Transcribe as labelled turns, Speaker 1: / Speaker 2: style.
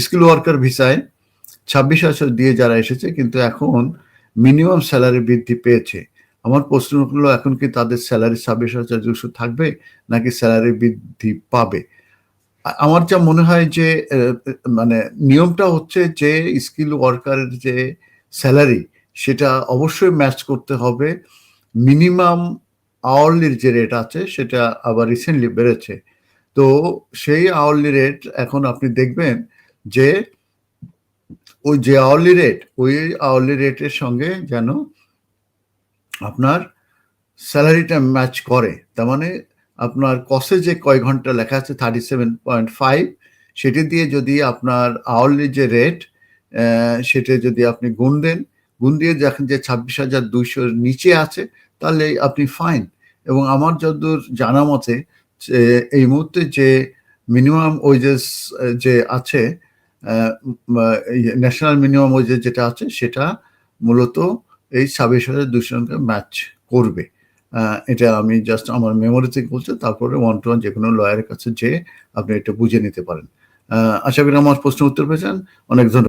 Speaker 1: Skill worker ভিসায় 26,000 দিয়ে যারা এসেছে, কিন্তু এখন মিনিমাম স্যালারি বৃদ্ধি পেয়েছে। আমার প্রশ্ন হলো, এখন কি তাদের স্যালারি 26,200 থাকবে নাকি স্যালারি বৃদ্ধি পাবে? আমার যা মনে হয় যে মানে নিয়মটা হচ্ছে যে স্কিল ওয়ার্কারের যে স্যালারি সেটা অবশ্যই ম্যাচ করতে হবে মিনিমাম আওয়ারলির যে রেট আছে, সেটা আবার রিসেন্টলি বেড়েছে। তো সেই আওয়ারলি রেট এখন আপনি দেখবেন যে ওই যে আওয়ারলি রেট, ওই আওয়ারলি রেটের সঙ্গে যেন আপনার স্যালারিটা ম্যাচ করে। তার মানে আপনার কসে যে কয় ঘন্টা লেখা আছে 37.5, সেটি দিয়ে যদি আপনার আওয়ারলি যে রেট সেটা যদি আপনি গুণ দিয়ে দেখেন যে 26,200 নিচে আছে, তাহলে আপনি ফাইন। এবং আমার যতদূর জানা মতে এই মুহূর্তে যে মিনিমাম ওয়েজেস যে আছে, ন্যাশনাল মিনিমাম ওয়েজেস যেটা আছে, সেটা মূলত এই 26,200 ম্যাচ করবে। এটা আমি জাস্ট আমার মেমোরি থেকে বলছি। তারপরে 1 to 1 যেকোনো লয়ারের কাছে যেয়ে আপনি এটা বুঝে নিতে পারেন। আশা করি আমার প্রশ্নের উত্তর পেয়েছেন। অনেক ধন্যবাদ।